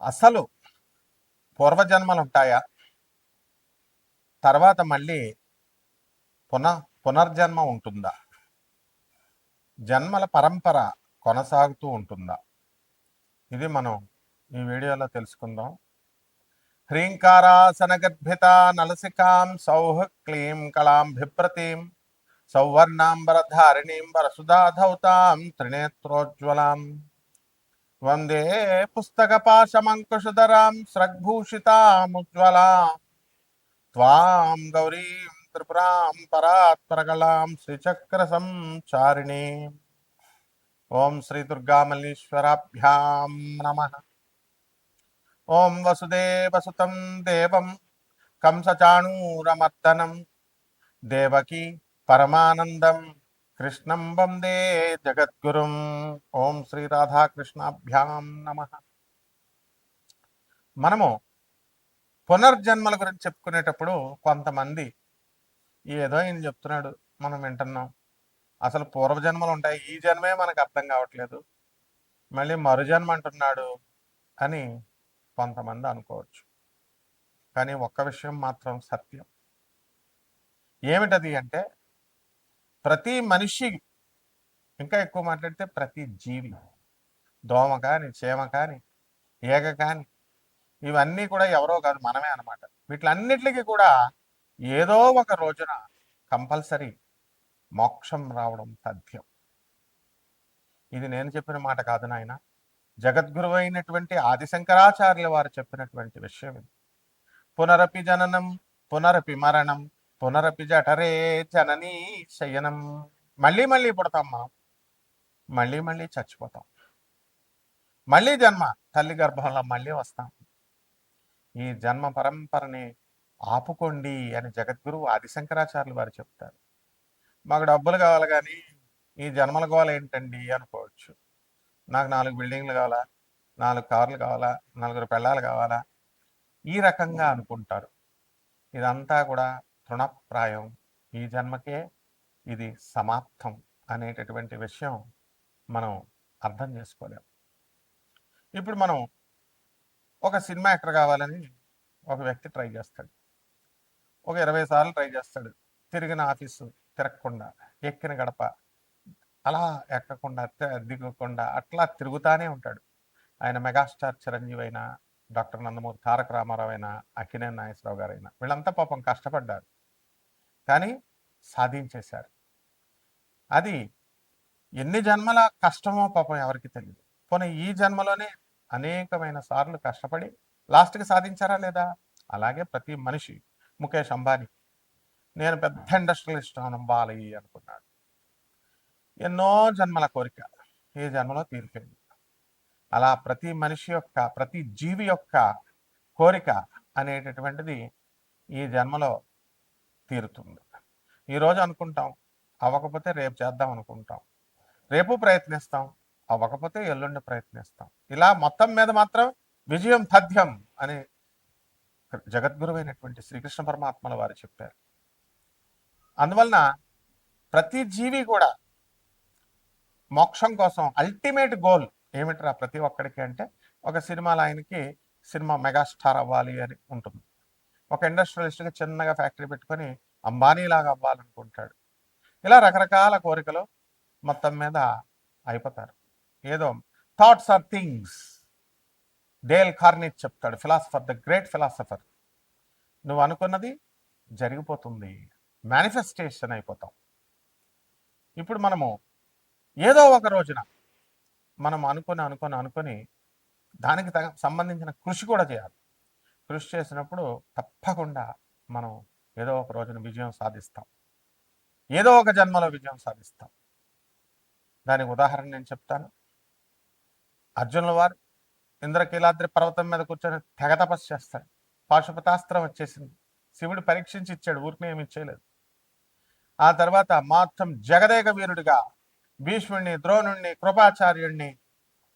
అసలు పూర్వజన్మలు ఉంటాయా? తర్వాత మళ్ళీ పునర్జన్మ ఉంటుందా? జన్మల పరంపర కొనసాగుతూ ఉంటుందా? ఇది మనం ఈ వీడియోలో తెలుసుకుందాం. హ్రీంకారాసనగర్భిత నలసికాం సౌహ క్లీం కళాం బిభ్రతీం సౌవర్ణాంబరధారిణీం వరసుధాధౌతాం త్రినేత్రోజ్వలాం వందే పుస్తకపాశమంకుశధరాం స్రగ్భూషితాముజ్వలాం త్వాం గౌరీం త్రిపురాం పరాత్పరకళాం శ్రీచక్ర సంచారిణి. ఓం శ్రీ దుర్గామల్లీశ్వరాభ్యాం నమః. ఓం వసుదేవసుతం దేవం కంసచాణూరమర్దనం దేవకీ పరమానందం కృష్ణం వందే జగద్గురుం. ఓం శ్రీ రాధాకృష్ణాభ్యాం నమః. మనము పునర్జన్మల గురించి చెప్పుకునేటప్పుడు కొంతమంది ఏదో ఈయన చెప్తున్నాడు, మనం వింటున్నాం, అసలు పూర్వజన్మలు ఉంటాయి, ఈ జన్మే మనకు అర్థం కావట్లేదు, మళ్ళీ మరుజన్మ అంటున్నాడు అని కొంతమంది అనుకోవచ్చు. కానీ ఒక్క విషయం మాత్రం సత్యం. ఏమిటది అంటే, ప్రతి మనిషి, ఇంకా ఎక్కువ మాట్లాడితే ప్రతి జీవి, దోమ కానీ, చీమ కానీ, ఈగ కానీ, ఇవన్నీ కూడా ఎవరో కాదు, మనమే అన్నమాట. వీటిలన్నిటికీ కూడా ఏదో ఒక రోజున కంపల్సరీ మోక్షం రావడం తథ్యం. ఇది నేను చెప్పిన మాట కాదు నాయన, జగద్గురువు అయినటువంటి ఆదిశంకరాచార్యుల వారు చెప్పినటువంటి విషయం ఇది. పునరపి జననం పునరపి మరణం పునరపి జఠరే జననీ శయనం. మళ్ళీ మళ్ళీ పుడతాం మనం, మళ్ళీ మళ్ళీ చచ్చిపోతాం, మళ్ళీ జన్మ తల్లి గర్భంలో మళ్ళీ వస్తాం. ఈ జన్మ పరంపరని ఆపుకోండి అని జగద్గురువు ఆదిశంకరాచార్యులు వారు చెప్తారు. మాకు డబ్బులు కావాలి కానీ ఈ జన్మల గోల ఏంటండి అనుకోవచ్చు. నాకు 4 బిల్డింగ్లు కావాలా, 4 కార్లు కావాలా, 4 పెళ్ళాలు కావాలా, ఈ రకంగా అనుకుంటారు. ఇదంతా కూడా తృణప్రాయం. ఈ జన్మకే ఇది సమాప్తం అనేటటువంటి విషయం మనం అర్థం చేసుకోలేం. ఇప్పుడు మనం ఒక సినిమా యాక్టర్ కావాలని ఒక వ్యక్తి ట్రై చేస్తాడు. ఒక 20 సార్లు ట్రై చేస్తాడు. తిరిగిన ఆఫీసు తిరగకుండా, ఎక్కిన గడప అలా ఎక్కకుండా, దిగకుండా అట్లా తిరుగుతానే ఉంటాడు. ఆయన మెగాస్టార్ చిరంజీవి అయినా, డాక్టర్ నందమూరి తారక రామారావు అయినా, అక్కినేని నాగేశ్వరరావు గారైనా, వీళ్ళంతా పాపం కష్టపడ్డారు, కానీ సాధించేశారు. అది ఎన్ని జన్మల కష్టమో పాపం ఎవరికి తెలియదు. పోనీ ఈ జన్మలోనే అనేకమైన సార్లు కష్టపడి లాస్ట్కి సాధించారా లేదా? అలాగే ప్రతి మనిషి, ముఖేష్ అంబానీ, నేను పెద్ద ఇండస్ట్రియలిస్ట్ అవ్వాలి అనుకున్నాడు. ఎన్నో జన్మల కోరిక ఈ జన్మలో తీరిపోయింది. అలా ప్రతి మనిషి యొక్క, ప్రతి జీవి యొక్క కోరిక అనేటటువంటిది ఈ జన్మలో తీరుతుంది. ఈరోజు అనుకుంటాం, అవ్వకపోతే రేపు చేద్దాం అనుకుంటాం, రేపు ప్రయత్నిస్తాం, అవ్వకపోతే ఎల్లుండి ప్రయత్నిస్తాం. ఇలా మొత్తం మీద మాత్రం విజయం తథ్యం అని జగద్గురువైనటువంటి శ్రీకృష్ణ పరమాత్మల వారు చెప్పారు. అందువలన ప్రతి జీవి కూడా మోక్షం కోసం అల్టిమేట్ గోల్ ఏమిట్రా ప్రతి ఒక్కడికి అంటే, ఒక సినిమాలో ఆయనకి సినిమా మెగాస్టార్ అవ్వాలి అని ఉంటుంది. ఒక ఇండస్ట్రియలిస్ట్గా చిన్నగా ఫ్యాక్టరీ పెట్టుకొని అంబానీలాగా అవ్వాలనుకుంటాడు. ఇలా రకరకాల కోరికలు మొత్తం మీద అయిపోతారు. ఏదో thoughts are things, Dale Carnegie చెప్తాడు, ఫిలాసఫర్, ద గ్రేట్ ఫిలాసఫర్. నువ్వు అనుకున్నది జరిగిపోతుంది, మేనిఫెస్టేషన్ అయిపోతాం. ఇప్పుడు మనము ఏదో ఒక రోజున మనం అనుకొని దానికి సంబంధించిన కృషి కూడా చేయాలి. కృషి చేసినప్పుడు తప్పకుండా మనం ఏదో ఒక రోజున విజయం సాధిస్తాం, ఏదో ఒక జన్మలో విజయం సాధిస్తాం. దానికి ఉదాహరణ నేను చెప్తాను. అర్జునుల వారు ఇంద్రకీలాద్రి పర్వతం మీద కూర్చొని తెగ తపస్సు చేస్తాడు. పాశుపతాస్త్రం వచ్చేసింది, శివుడు పరీక్షించి ఇచ్చాడు, ఊరికి ఏమి ఇచ్చేయలేదు. ఆ తర్వాత మొత్తం జగదేక వీరుడిగా భీష్ముడిని, ద్రోణుణ్ణి, కృపాచార్యుణ్ణి,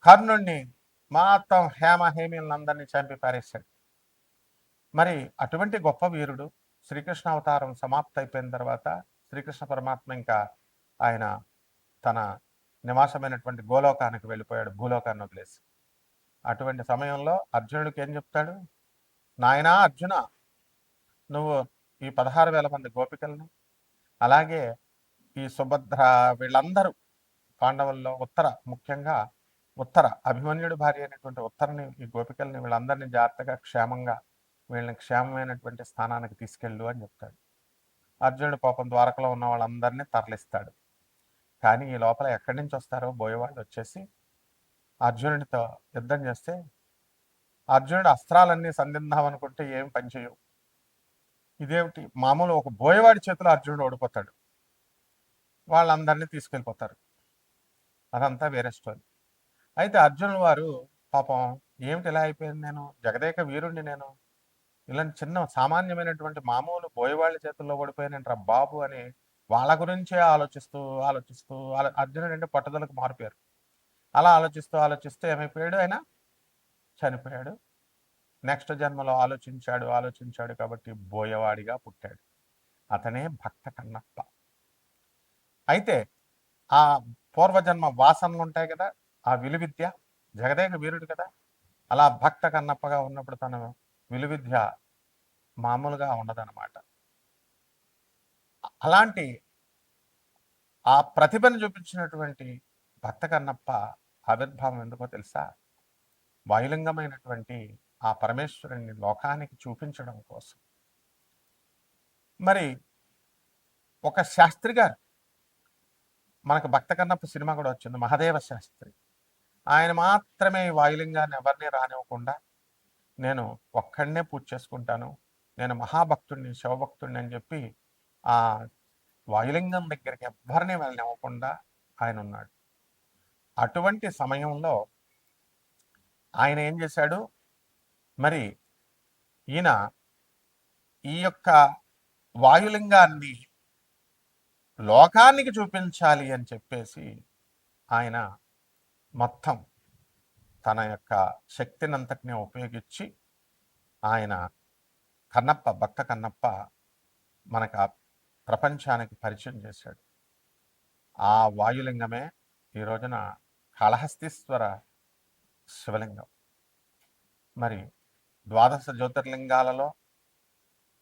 కర్ణుణ్ణి, మొత్తం హేమీలందరినీ చంపి పారేశాడు. మరి అటువంటి గొప్ప వీరుడు శ్రీకృష్ణ అవతారం సమాప్తి అయిపోయిన తర్వాత శ్రీకృష్ణ పరమాత్మ ఇంకా ఆయన తన నివాసమైనటువంటి గోలోకానికి వెళ్ళిపోయాడు, భూలోకాన్ని వదిలేసి. అటువంటి సమయంలో అర్జునుడికి ఏం చెప్తాడు? నాయనా అర్జున, నువ్వు ఈ 16,000 మంది గోపికల్ని, అలాగే ఈ సుభద్ర, వీళ్ళందరూ పాండవుల్లో ముఖ్యంగా ఉత్తర, అభిమన్యుడి భార్య అయినటువంటి ఉత్తరని, ఈ గోపికల్ని, వీళ్ళందరినీ జాగ్రత్తగా క్షేమంగా, వీళ్ళని క్షేమమైనటువంటి స్థానానికి తీసుకెళ్ళు అని చెప్తాడు. అర్జునుడు పాపం ద్వారకలో ఉన్న వాళ్ళందరినీ తరలిస్తాడు. కానీ ఈ లోపల ఎక్కడి నుంచి వస్తారో బోయేవాళ్ళు వచ్చేసి అర్జునుడితో యుద్ధం చేస్తే అర్జునుడు అస్త్రాలన్నీ సంధిద్దాం అనుకుంటే ఏం పనిచేయవు. ఇదేమిటి, మామూలు ఒక బోయేవాడి చేతిలో అర్జునుడు ఓడిపోతాడు. వాళ్ళందరినీ తీసుకెళ్ళిపోతారు. అదంతా వేరే స్టోరీ. అయితే అర్జునుడు వారు పాపం, ఏమిటి ఇలా అయిపోయింది, నేను జగదేక వీరుణ్ణి, నేను ఇలాంటి చిన్న సామాన్యమైనటువంటి మామూలు బోయవాళ్ళ చేతుల్లో ఓడిపోయానంటారా బాబు అని వాళ్ళ గురించే ఆలోచిస్తూ ఆలోచిస్తూ అర్జునుడు అంటే పట్టుదలకు మారిపోయారు. అలా ఆలోచిస్తూ ఆలోచిస్తూ ఏమైపోయాడు, ఆయన చనిపోయాడు. నెక్స్ట్ జన్మలో ఆలోచించాడు కాబట్టి బోయవాడిగా పుట్టాడు. అతనే భక్త కన్నప్ప. అయితే ఆ పూర్వజన్మ వాసనలు ఉంటాయి కదా, ఆ విలువిద్య, జగదేక వీరుడు కదా, అలా భక్త కన్నప్పగా ఉన్నప్పుడు తన విలువిద్య మామూలుగా ఉండదన్నమాట. అలాంటి ఆ ప్రతిభను చూపించినటువంటి భక్త కన్నప్ప ఆవిర్భావం ఎందుకో తెలుసా? వాయులింగమైనటువంటి ఆ పరమేశ్వరుని లోకానికి చూపించడం కోసం. మరి ఒక శాస్త్రి గారు, మనకు భక్త కన్నప్ప సినిమా కూడా వచ్చింది, మహదేవ శాస్త్రి. ఆయన మాత్రమే ఈ వాయులింగాన్ని ఎవరిని రానివ్వకుండా, నేను ఒక్కడనే పూజ చేసుకుంటాను, నేను మహాభక్తుడిని, శివభక్తుడిని అని చెప్పి ఆ వాయులింగం దగ్గరికి ఎవ్వరిని వెళ్ళనివ్వకుండా ఆయన ఉన్నాడు. అటువంటి సమయంలో ఆయన ఏం చేశాడు, మరి ఈయన ఈ యొక్క వాయులింగాన్ని లోకానికి చూపించాలి అని చెప్పేసి ఆయన మొత్తం తన యొక్క శక్తినంతటిని ఉపయోగించి ఆయన కన్నప్ప, భక్త కన్నప్ప మనకు ఆ ప్రపంచానికి పరిచయం చేశాడు. ఆ వాయులింగమే ఈ రోజున కాళహస్తీశ్వర శివలింగం. మరి ద్వాదశ జ్యోతిర్లింగాలలో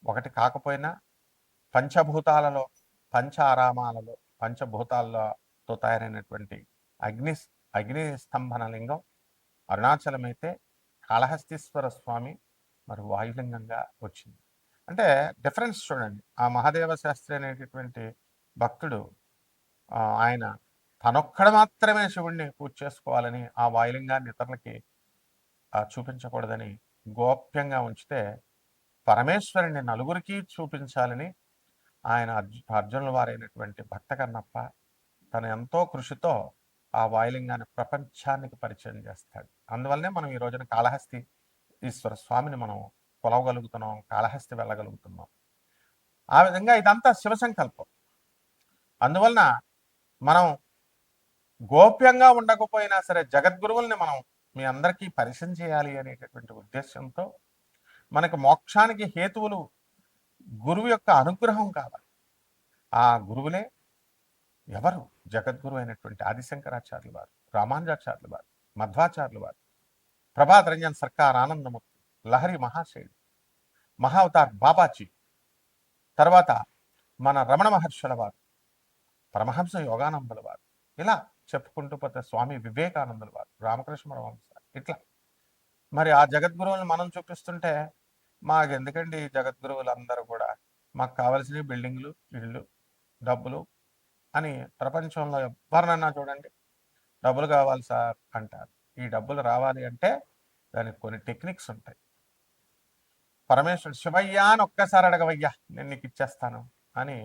ఒకటి కాకపోయినా పంచభూతాలలో, పంచ ఆరామాలలో, పంచభూతాలతో తయారైనటువంటి అగ్ని స్తంభన లింగం అరుణాచలమైతే కాళహస్తీశ్వర స్వామి మరి వాయులింగంగా వచ్చింది. అంటే డిఫరెన్స్ చూడండి. ఆ మహాదేవ శాస్త్రి అనేటటువంటి భక్తుడు ఆయన తనొక్కడ మాత్రమే శివుణ్ణి పూజ చేసుకోవాలని, ఆ వాయులింగాన్ని ఇతరులకి చూపించకూడదని గోప్యంగా ఉంచితే, పరమేశ్వరుని నలుగురికి చూపించాలని ఆయన అర్జునుల వారైనటువంటి భక్త కన్నప్ప తన ఎంతో కృషితో ఆ వాయులింగాన్ని ప్రపంచానికి పరిచయం చేస్తాడు. అందువల్లనే మనం ఈ రోజున కాళహస్తి ఈశ్వర స్వామిని మనం కొలవగలుగుతున్నాం, కాళహస్తి వెళ్ళగలుగుతున్నాం. ఆ విధంగా ఇదంతా శివసంకల్పం. అందువలన మనం గోప్యంగా ఉండకపోయినా సరే జగద్గురువుల్ని మనం మీ అందరికీ పరిచయం చేయాలి అనేటటువంటి ఉద్దేశంతో, మనకు మోక్షానికి హేతువులు గురువు యొక్క అనుగ్రహం కావాలి. ఆ గురువులే ఎవరు? జగద్గురు అయినటువంటి ఆదిశంకరాచార్యులు వారు, రామానుజాచార్యులు వారు, మధ్వాచార్యులు వారు, ప్రభాత్ రంజన్ సర్కార్ ఆనందమూర్తి, లహరి మహాశయుడు, మహావతార్ బాబాజీ, తర్వాత మన రమణ మహర్షుల వారు, పరమహంస యోగానందుల వారు, ఇలా చెప్పుకుంటూ పోతే స్వామి వివేకానందుల వారు, రామకృష్ణ పరమహంస, ఇట్లా మరి ఆ జగద్గురువులను మనం చూపిస్తుంటే, మాకెందుకండి జగద్గురువులు అందరూ కూడా, మాకు కావలసినవి బిల్డింగ్లు, ఇళ్ళు, డబ్బులు అని ప్రపంచంలో ఎవరినన్నా చూడండి, డబ్బులు కావాలి సార్ అంటారు. ఈ డబ్బులు రావాలి అంటే దానికి కొన్ని టెక్నిక్స్ ఉంటాయి. పరమేశ్వరుడు శివయ్యా అని ఒక్కసారి అడగవయ్యా, నేను నీకు ఇచ్చేస్తాను అని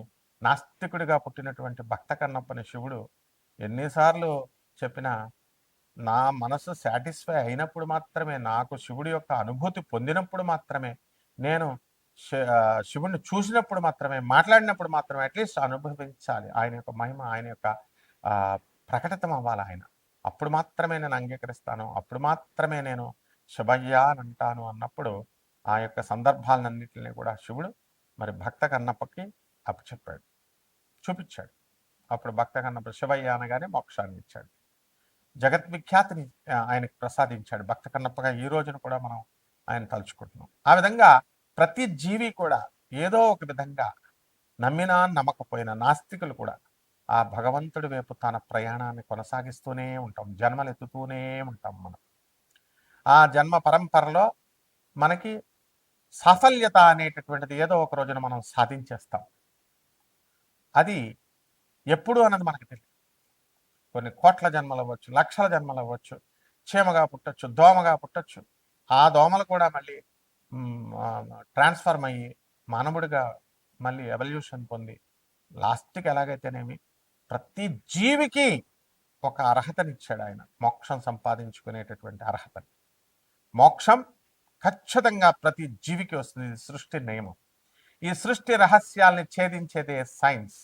నాస్తికుడిగా పుట్టినటువంటి భక్త కన్నప్పని శివుడు ఎన్నిసార్లు చెప్పినా, నా మనసు సాటిస్ఫై అయినప్పుడు మాత్రమే, నాకు శివుడి యొక్క అనుభూతి పొందినప్పుడు మాత్రమే, నేను శివుడిని చూసినప్పుడు మాత్రమే, మాట్లాడినప్పుడు మాత్రమే, అట్లీస్ట్ అనుభవించాలి ఆయన యొక్క మహిమ, ఆయన యొక్క ప్రకటితం అవ్వాలి ఆయన. అప్పుడు మాత్రమే నేను అంగీకరిస్తాను, అప్పుడు మాత్రమే నేను శివయ్యా అని అంటాను అన్నప్పుడు ఆ యొక్క సందర్భాలన్నింటినీ కూడా శివుడు మరి భక్త కన్నప్పకి అప్పచెప్పాడు, చూపించాడు. అప్పుడు భక్త కన్నప్ప శివయ్య అనగానే మోక్షాన్ని ఇచ్చాడు. జగద్విఖ్యాతిని ఆయనకు ప్రసాదించాడు భక్త కన్నప్పగా. ఈ రోజున కూడా మనం ఆయన తలుచుకుంటున్నాం. ఆ విధంగా ప్రతి జీవి కూడా ఏదో ఒక విధంగా నమ్మినా నమ్మకపోయినా నాస్తికులు కూడా ఆ భగవంతుడి వైపు తన ప్రయాణాన్ని కొనసాగిస్తూనే ఉంటాం, జన్మలు ఎత్తుతూనే ఉంటాం మనం. ఆ జన్మ పరంపరలో మనకి సాఫల్యత అనేటటువంటిది ఏదో ఒక రోజున మనం సాధించేస్తాం. అది ఎప్పుడు అన్నది మనకు తెలియదు. కొన్ని కోట్ల జన్మలు అవ్వచ్చు, లక్షల జన్మలు అవ్వచ్చు, చీమగా పుట్టచ్చు, దోమగా పుట్టచ్చు. ఆ దోమలు కూడా మళ్ళీ ట్రాన్స్ఫర్మ్ అయ్యి మానవుడిగా మళ్ళీ ఎవల్యూషన్ పొంది లాస్ట్కి ఎలాగైతేనేమి ప్రతి జీవికి ఒక అర్హతనిచ్చాడు ఆయన, మోక్షం సంపాదించుకునేటటువంటి అర్హతని. మోక్షం ఖచ్చితంగా ప్రతి జీవికి వస్తుంది. ఇది సృష్టి నియమం. ఈ సృష్టి రహస్యాల్ని ఛేదించేదే సైన్స్.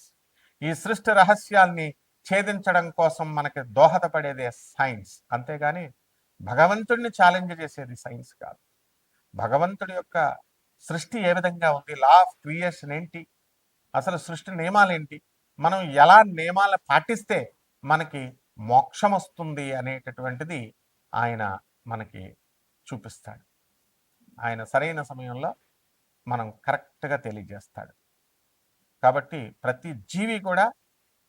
ఈ సృష్టి రహస్యాల్ని ఛేదించడం కోసం మనకి దోహదపడేదే సైన్స్. అంతేగాని భగవంతుడిని ఛాలెంజ్ చేసేది సైన్స్ కాదు. భగవంతుడి యొక్క సృష్టి ఏ విధంగా ఉంది, లా ఆఫ్ క్రియేషన్ ఏంటి, అసలు సృష్టి నియమాలు ఏంటి, మనం ఎలా నియమాలను పాటిస్తే మనకి మోక్షం వస్తుంది అనేటటువంటిది ఆయన మనకి చూపిస్తాడు. ఆయన సరైన సమయంలో మనం కరెక్ట్గా తెలియజేస్తాడు. కాబట్టి ప్రతి జీవి కూడా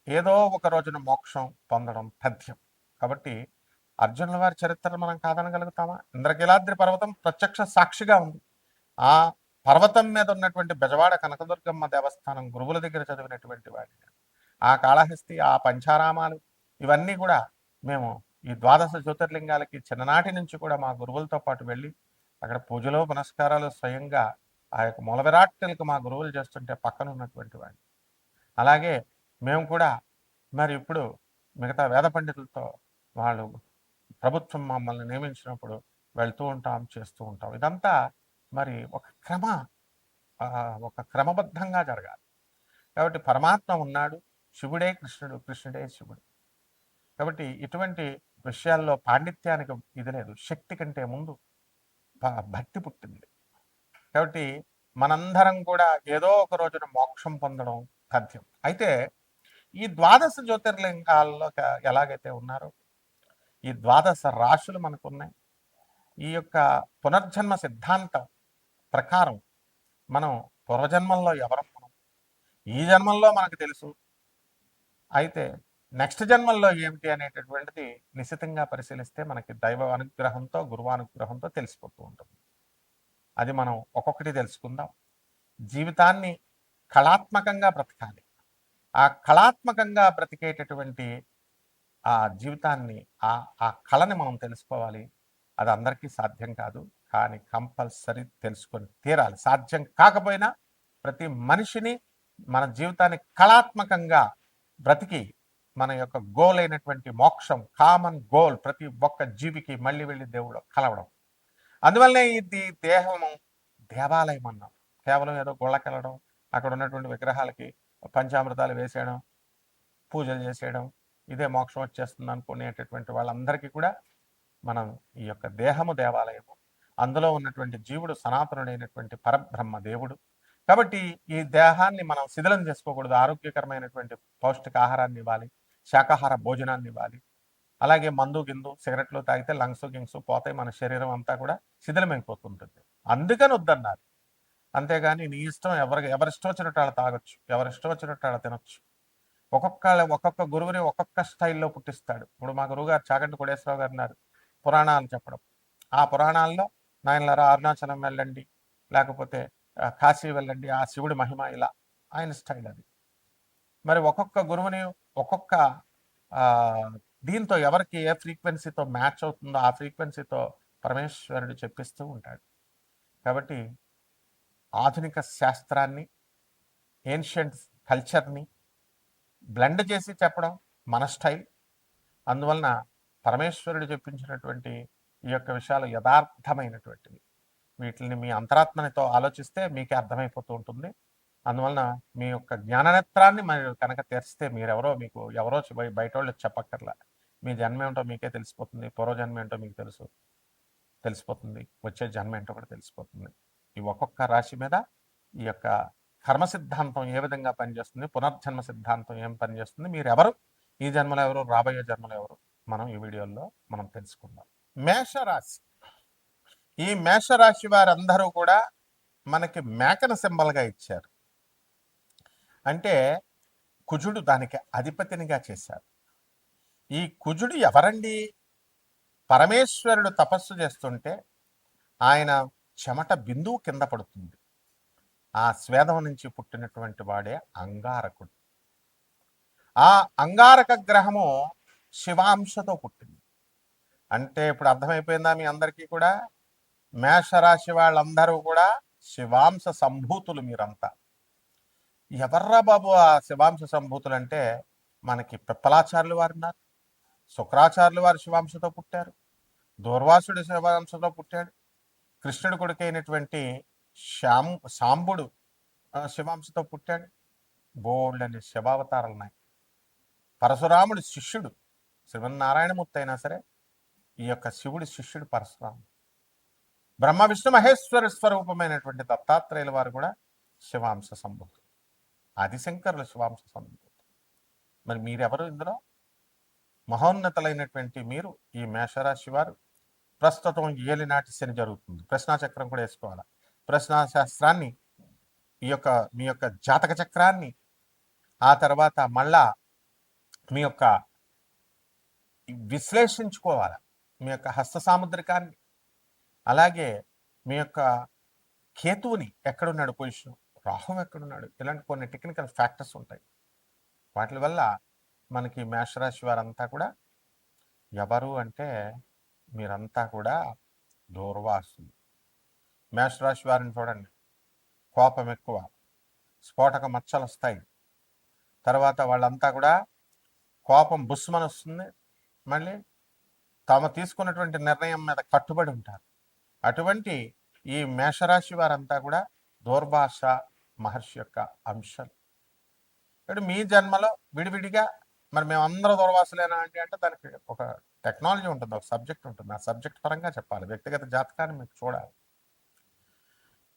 ఏదో ఒక రోజున మోక్షం పొందడం తథ్యం. కాబట్టి అర్జునుల వారి చరిత్రను మనం కాదనగలుగుతామా? ఇంద్రకీలాద్రి పర్వతం ప్రత్యక్ష సాక్షిగా ఉంది. ఆ పర్వతం మీద ఉన్నటువంటి బెజవాడ కనకదుర్గమ్మ దేవస్థానం గురువుల దగ్గర చదివినటువంటి వాడిని. ఆ కాళహస్తి, ఆ పంచారామాలు, ఇవన్నీ కూడా మేము ఈ ద్వాదశ జ్యోతిర్లింగాలకి చిన్ననాటి నుంచి కూడా మా గురువులతో పాటు వెళ్ళి అక్కడ పూజలో పునస్కారాలు స్వయంగా ఆ యొక్క మూల విరాట్టులకు మా గురువులు చేస్తుంటే పక్కన ఉన్నటువంటి వాడిని. అలాగే మేము కూడా మరి ఇప్పుడు మిగతా వేద పండితులతో వాళ్ళు ప్రభుత్వం మమ్మల్ని నియమించినప్పుడు వెళ్తూ ఉంటాం, చేస్తూ ఉంటాం. ఇదంతా మరి ఒక క్రమబద్ధంగా జరగాలి. కాబట్టి పరమాత్మ ఉన్నాడు, శివుడే కృష్ణుడు, కృష్ణుడే శివుడు. కాబట్టి ఇటువంటి విషయాల్లో పాండిత్యానికి ఇది లేదు. శక్తి కంటే ముందు భక్తి పుట్టింది. కాబట్టి మనందరం కూడా ఏదో ఒక రోజున మోక్షం పొందడం సాధ్యం. అయితే ఈ ద్వాదశ జ్యోతిర్లింగాల్లో ఎలాగైతే ఉన్నారో ఈ ద్వాదశ రాశులు మనకున్నాయి. ఈ యొక్క పునర్జన్మ సిద్ధాంతం ప్రకారం మనం పూర్వజన్మల్లో ఎవరం, మనం ఈ జన్మల్లో మనకు తెలుసు. అయితే నెక్స్ట్ జన్మల్లో ఏమిటి అనేటటువంటిది నిశితంగా పరిశీలిస్తే మనకి దైవ అనుగ్రహంతో, గురువు అనుగ్రహంతో తెలిసిపోతూ ఉంటుంది. అది మనం ఒక్కొక్కటి తెలుసుకుందాం. జీవితాన్ని కళాత్మకంగా బ్రతకాలి. ఆ కళాత్మకంగా బ్రతికేటటువంటి ఆ జీవితాన్ని, ఆ కళని మనం తెలుసుకోవాలి. అది అందరికీ సాధ్యం కాదు, కానీ కంపల్సరీ తెలుసుకొని తీరాలి. సాధ్యం కాకపోయినా ప్రతి మనిషిని మన జీవితాన్ని కళాత్మకంగా బ్రతికి మన యొక్క గోల్ అయినటువంటి మోక్షం, కామన్ గోల్ ప్రతి ఒక్క జీవికి మళ్ళీ వెళ్ళి దేవుడు కలవడం. అందువల్లనే ఇది దేహము దేవాలయం అన్నాం. కేవలం ఏదో గుళ్ళకెళ్ళడం, అక్కడ ఉన్నటువంటి విగ్రహాలకి పంచామృతాలు వేసేయడం, పూజలు చేసేయడం, ఇదే మోక్షం వచ్చేస్తుంది అనుకునేటటువంటి వాళ్ళందరికీ కూడా మనం ఈ యొక్క దేహము దేవాలయము, అందులో ఉన్నటువంటి జీవుడు సనాతనుడైనటువంటి పరబ్రహ్మ దేవుడు. కాబట్టి ఈ దేహాన్ని మనం శిథిలం చేసుకోకూడదు. ఆరోగ్యకరమైనటువంటి పౌష్టిక ఆహారాన్ని ఇవ్వాలి, శాకాహార భోజనాన్ని ఇవ్వాలి. అలాగే మందు గిందు సిగరెట్లు తాగితే లంగ్స్ గింగ్స్ పోతాయి, మన శరీరం అంతా కూడా శిథిలమైపోతుంటుంది. అందుకని వద్దన్నారు. అంతేగాని నీ ఇష్టం, ఎవరిష్టం వచ్చినట్టు వాళ్ళు తాగొచ్చు, ఎవరిష్టం వచ్చినట్టు వాళ్ళు తినొచ్చు. ఒక్కొక్క గురువుని ఒక్కొక్క స్టైల్లో పుట్టిస్తాడు. ఇప్పుడు మా గురువు గారు చాగంటి కోటేశ్వరరావు గారు ఉన్నారు, పురాణాలు చెప్పడం. ఆ పురాణాల్లో నాయనలారా అరుణాచలం వెళ్ళండి, లేకపోతే కాశీ వెళ్ళండి, ఆ శివుడి మహిమ, ఇలా ఆయన స్టైల్ అది. మరి ఒక్కొక్క గురువుని ఒక్కొక్క దీంతో ఎవరికి ఏ ఫ్రీక్వెన్సీతో మ్యాచ్ అవుతుందో ఆ ఫ్రీక్వెన్సీతో పరమేశ్వరుడు చెప్పిస్తూ ఉంటాడు. కాబట్టి ఆధునిక శాస్త్రాన్ని, ఏన్షియంట్ కల్చర్ని బ్లెండ్ చేసి చెప్పడం మన స్టైల్. అందువలన పరమేశ్వరుడు చెప్పించినటువంటి ఈ యొక్క విషయాలు యథార్థమైనటువంటివి. వీటిని మీ అంతరాత్మనితో ఆలోచిస్తే మీకే అర్థమైపోతూ ఉంటుంది. అందువలన మీ యొక్క జ్ఞాననేత్రాన్ని మీరు కనుక తెరిస్తే మీకు ఎవరో బయట వాళ్ళు చెప్పక్కర్లా. మీ జన్మ ఏంటో మీకే తెలిసిపోతుంది. పూర్వజన్మ ఏంటో మీకు తెలిసిపోతుంది. వచ్చే జన్మ ఏంటో కూడా తెలిసిపోతుంది. ఈ ఒక్కొక్క రాశి మీద ఈ యొక్క కర్మ సిద్ధాంతం ఏ విధంగా పనిచేస్తుంది, పునర్జన్మ సిద్ధాంతం ఏం పనిచేస్తుంది, మీరెవరు, ఈ జన్మలో ఎవరు, రాబోయే జన్మలో ఎవరు, మనం ఈ వీడియోలో మనం తెలుసుకుందాం. మేషరాశి. ఈ మేషరాశి వారందరూ కూడా మనకి మేకను సింబల్గా ఇచ్చారు. అంటే కుజుడు దానికి అధిపతినిగా చేశారు. ఈ కుజుడు ఎవరండి? పరమేశ్వరుడు తపస్సు చేస్తుంటే ఆయన చెమట బిందువు కింద పడుతుంది. ఆ స్వేదం నుంచి పుట్టినటువంటి వాడే అంగారకుడు. ఆ అంగారక గ్రహము శివాంశతో పుట్టింది. అంటే ఇప్పుడు అర్థమైపోయిందా మీ అందరికీ కూడా? మేషరాశి వాళ్ళందరూ కూడా శివాంశ సంభూతులు మీరంతా. ఎవర్రా బాబు ఆ శివాంశ సంభూతులు అంటే మనకి పిప్పలాచార్యులు వారు ఉన్నారు, శుక్రాచార్యులు వారు శివాంశతో పుట్టారు, దూర్వాసుడు శివాంశతో పుట్టాడు, కృష్ణుడు కొడుకైనటువంటి సాంబుడు శివాంశతో పుట్టాడు. బోల్డ్ అని శివావతారాలు ఉన్నాయి. పరశురాముడి శిష్యుడు శ్రీమన్నారాయణమూర్తి అయినా సరే ఈ యొక్క శివుడి శిష్యుడు పరశురాముడు. బ్రహ్మ విష్ణు మహేశ్వర స్వరూపమైనటువంటి దత్తాత్రేయుల వారు కూడా శివాంశ సంభూతులు. ఆదిశంకరుల శివాంశ సంభూతులు. మరి మీరెవరు ఇందులో? మహోన్నతులైనటువంటి మీరు ఈ మేషరాశి వారు ప్రస్తుతం ఏలినాటి శని జరుగుతుంది. ప్రశ్నాచక్రం కూడా వేసుకోవాలి. ప్రశ్నాశాస్త్రాన్ని మీ యొక్క జాతక చక్రాన్ని, ఆ తర్వాత మళ్ళా మీ యొక్క విశ్లేషించుకోవాలి. మీ యొక్క హస్త సాముద్రికాన్ని, అలాగే మీ యొక్క కేతువుని ఎక్కడున్నాడు పొజిషన్, రాహు ఎక్కడున్నాడు, ఇలాంటి కొన్ని టెక్నికల్ ఫ్యాక్టర్స్ ఉంటాయి. వాటి వల్ల మనకి మేషరాశి వారంతా కూడా ఎవరు అంటే మీరంతా కూడా దూర్వాసులు. మేషరాశి వారిని చూడండి, కోపం ఎక్కువ, స్ఫోటక మచ్చలు వస్తాయి. తర్వాత వాళ్ళంతా కూడా కోపం బుస్మని వస్తుంది. మళ్ళీ తాము తీసుకున్నటువంటి నిర్ణయం మీద కట్టుబడి ఉంటారు. అటువంటి ఈ మేషరాశి వారంతా కూడా దూర్వాస మహర్షి యొక్క అంశాలు. ఇప్పుడు మీ జన్మలో విడివిడిగా మరి మేమందరం దూర్వాసులేనా అంటే దానికి ఒక టెక్నాలజీ ఉంటుంది, ఒక సబ్జెక్ట్ ఉంటుంది. ఆ సబ్జెక్ట్ పరంగా చెప్పాలి, వ్యక్తిగత జాతకాన్ని మీకు చూడాలి.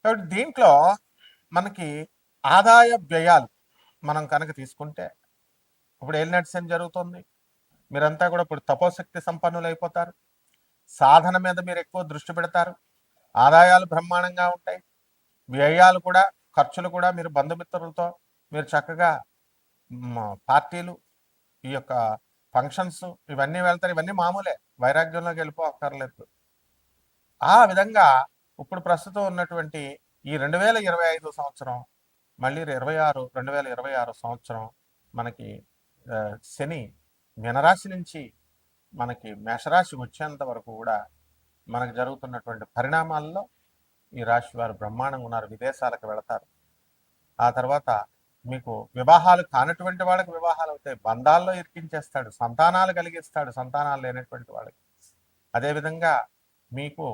కాబట్టి దీంట్లో మనకి ఆదాయ వ్యయాలు మనం కనుక తీసుకుంటే, ఇప్పుడు ఏలినాటి శని జరుగుతుంది. మీరంతా కూడా ఇప్పుడు తపోశక్తి సంపన్నులు అయిపోతారు. సాధన మీద మీరు ఎక్కువ దృష్టి పెడతారు. ఆదాయాలు బ్రహ్మాండంగా ఉంటాయి. వ్యయాలు కూడా, ఖర్చులు కూడా మీరు బంధుమిత్రులతో మీరు చక్కగా పార్టీలు, ఈ యొక్క ఫంక్షన్స్ ఇవన్నీ వెళ్తారు. ఇవన్నీ మామూలే, వైరాగ్యంలోకి వెళ్ళిపోక్కర్లేదు. ఆ విధంగా ఇప్పుడు ప్రస్తుతం ఉన్నటువంటి ఈ 2025 సంవత్సరం, మళ్ళీ 2026 సంవత్సరం మనకి శని మీనరాశి నుంచి మనకి మేషరాశికి వచ్చేంత వరకు కూడా మనకు జరుగుతున్నటువంటి పరిణామాల్లో ఈ రాశి వారు బ్రహ్మాండంగా ఉన్నారు. విదేశాలకు వెళతారు. ఆ తర్వాత మీకు వివాహాలు కానటువంటి వాళ్ళకి వివాహాలు అవుతాయి. బంధాల్లో ఇరికించేస్తాడు. సంతానాలు కలిగిస్తాడు, సంతానాలు లేనటువంటి వాళ్ళకి. అదేవిధంగా మీకు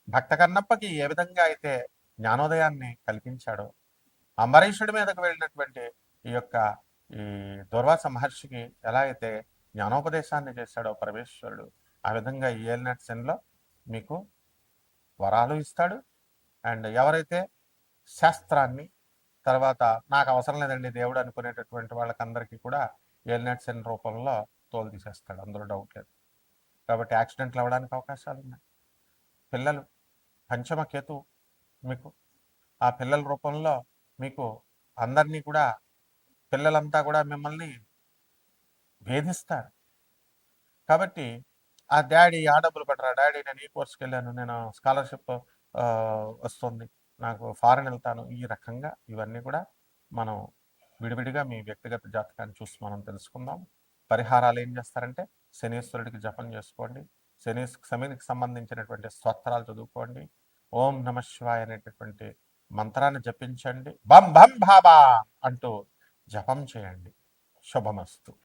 భక్త కన్నప్పకి ఏ విధంగా అయితే జ్ఞానోదయాన్ని కల్పించాడో, అంబరీషుడి మీదకు వెళ్ళినటువంటి ఈ దూర్వాస మహర్షికి ఎలా అయితే జ్ఞానోపదేశాన్ని చేశాడో పరమేశ్వరుడు, ఆ విధంగా ఈ ఏలినాటి శనిలో మీకు వరాలు ఇస్తాడు. అండ్ ఎవరైతే శాస్త్రాన్ని, తర్వాత నాకు అవసరం లేదండి దేవుడు అనుకునేటటువంటి వాళ్ళకందరికీ కూడా ఏలినాటి శని రూపంలో తోలు తీసేస్తాడు, అందులో డౌట్ లేదు. కాబట్టి యాక్సిడెంట్లు అవ్వడానికి అవకాశాలు ఉన్నాయి. పిల్లలు పంచమ కేతు మీకు ఆ పిల్లల రూపంలో మీకు అందరినీ కూడా, పిల్లలంతా కూడా మిమ్మల్ని వేధిస్తారు. కాబట్టి ఆ డాడీ ఆ డబ్బులు పెట్టరా, డాడీ నేను ఈ కోర్స్కి వెళ్ళాను, నేను స్కాలర్షిప్ వస్తుంది, నాకు ఫారెన్ వెళ్తాను, ఈ రకంగా ఇవన్నీ కూడా మనం విడివిడిగా మీ వ్యక్తిగత జాతకాన్ని చూసి మనం తెలుసుకుందాం. పరిహారాలు ఏం చేస్తారంటే శనీశ్వరుడికి జపం చేసుకోండి, శనికి సంబంధించినటువంటి స్తోత్రాలు చదువుకోండి, ఓం నమ శివాయ అనేటటువంటి మంత్రాన్ని జపించండి, బం బం బాబా అంటూ జపం చేయండి. శుభమస్తు.